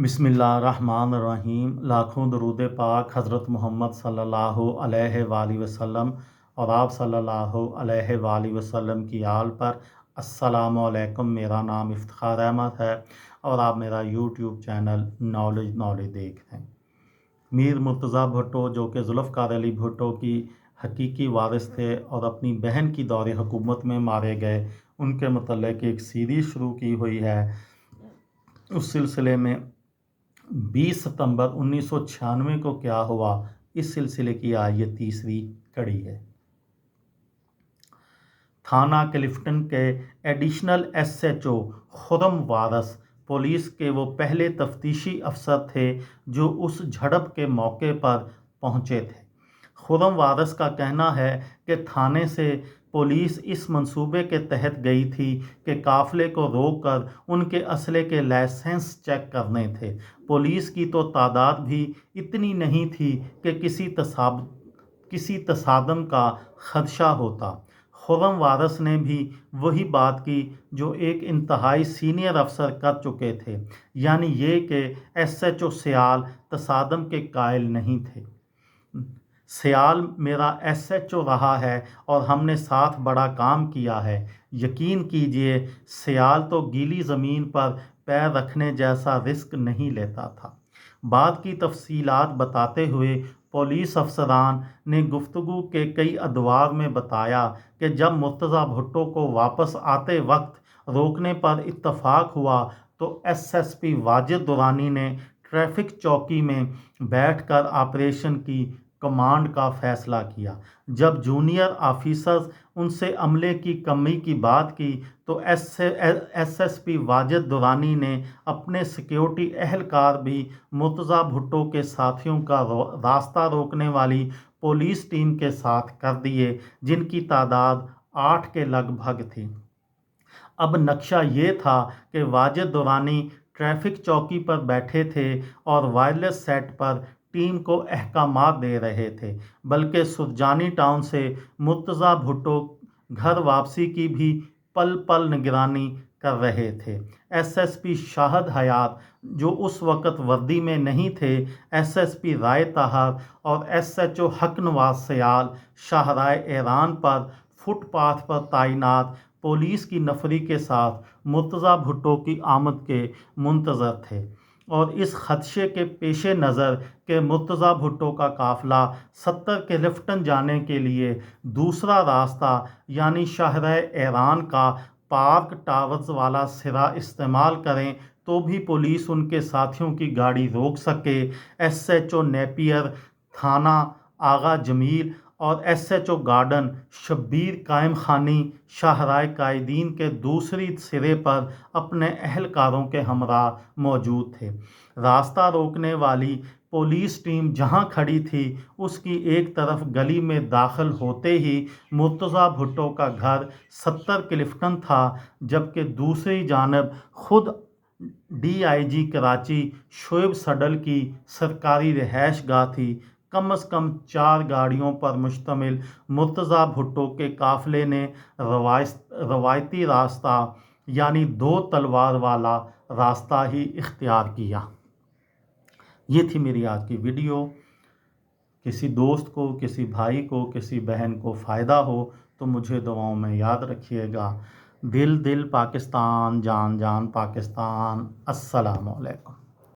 بسم اللہ الرحمن الرحیم۔ لاکھوں درود پاک حضرت محمد صلی اللہ علیہ وآلہ وسلم اور آپ صلی اللہ علیہ وآلہ وسلم کی آل پر۔ السلام علیکم، میرا نام افتخار احمد ہے اور آپ میرا یوٹیوب چینل نالج دیکھ رہے ہیں۔ میر مرتضیٰ بھٹو، جو کہ ذوالفقار علی بھٹو کی حقیقی وارث تھے اور اپنی بہن کی دور حکومت میں مارے گئے، ان کے متعلق ایک سیریز شروع کی ہوئی ہے۔ اس سلسلے میں 20 ستمبر 1996 کو کیا ہوا، اس سلسلے کی آج یہ تیسری کڑی ہے۔ تھانہ کلفٹن کے ایڈیشنل ایس ایچ او خرم وارث پولیس کے وہ پہلے تفتیشی افسر تھے جو اس جھڑپ کے موقع پر پہنچے تھے۔ خرم وارث کا کہنا ہے کہ تھانے سے پولیس اس منصوبے کے تحت گئی تھی کہ قافلے کو روک کر ان کے اسلحے کے لائسنس چیک کرنے تھے۔ پولیس کی تو تعداد بھی اتنی نہیں تھی کہ کسی تصادم کا خدشہ ہوتا۔ خرم وارث نے بھی وہی بات کی جو ایک انتہائی سینئر افسر کر چکے تھے، یعنی یہ کہ ایس ایچ او سیال تصادم کے قائل نہیں تھے۔ سیال میرا ایس ایچ او رہا ہے اور ہم نے ساتھ بڑا کام کیا ہے۔ یقین کیجئے سیال تو گیلی زمین پر پیر رکھنے جیسا رسک نہیں لیتا تھا۔ بات کی تفصیلات بتاتے ہوئے پولیس افسران نے گفتگو کے کئی ادوار میں بتایا کہ جب مرتضیٰ بھٹو کو واپس آتے وقت روکنے پر اتفاق ہوا تو S S P Wajid Durrani نے ٹریفک چوکی میں بیٹھ کر آپریشن کی کمانڈ کا فیصلہ کیا۔ جب جونیئر آفیسرز ان سے عملے کی کمی کی بات کی تو S S P Wajid Durrani نے اپنے سیکیورٹی اہلکار بھی مرتضیٰ بھٹو کے ساتھیوں کا راستہ روکنے والی پولیس ٹیم کے ساتھ کر دیے، جن کی تعداد 8 کے لگ بھگ تھی۔ اب نقشہ یہ تھا کہ واجد درانی ٹریفک چوکی پر بیٹھے تھے اور وائرلیس سیٹ پر ٹیم کو احکامات دے رہے تھے، بلکہ سرجانی ٹاؤن سے مرتضیٰ بھٹو گھر واپسی کی بھی پل پل نگرانی کر رہے تھے۔ ایس ایس پی شاہد حیات، جو اس وقت وردی میں نہیں تھے، ایس ایس پی رائے طاہر اور ایس ایچ او حق نواز سیال شاہراہ ایران پر فٹ پاتھ پر تعینات پولیس کی نفری کے ساتھ مرتضیٰ بھٹو کی آمد کے منتظر تھے، اور اس خدشے کے پیش نظر کہ مرتضیٰ بھٹو کا قافلہ 70 کلفٹن جانے کے لیے دوسرا راستہ یعنی شاہراہ ایران کا پارک ٹاورز والا سرا استعمال کریں تو بھی پولیس ان کے ساتھیوں کی گاڑی روک سکے، ایس ایچ او نیپیر تھانہ آغا جمیل اور S H O garden Shabbir Qaimkhani شاہراہ قائدین کے دوسری سرے پر اپنے اہلکاروں کے ہمراہ موجود تھے۔ راستہ روکنے والی پولیس ٹیم جہاں کھڑی تھی اس کی ایک طرف گلی میں داخل ہوتے ہی مرتضیٰ بھٹو کا گھر 70 کلفٹن تھا، جبکہ دوسری جانب خود ڈی آئی جی کراچی شعیب سڈل کی سرکاری رہائش گاہ تھی۔ کم از کم 4 گاڑیوں پر مشتمل مرتضیٰ بھٹو کے قافلے نے روایتی راستہ یعنی 2 تلوار والا راستہ ہی اختیار کیا۔ یہ تھی میری آج کی ویڈیو۔ کسی دوست کو، کسی بھائی کو، کسی بہن کو فائدہ ہو تو مجھے دعاؤں میں یاد رکھیے گا۔ دل دل پاکستان، جان جان پاکستان۔ السلام علیکم۔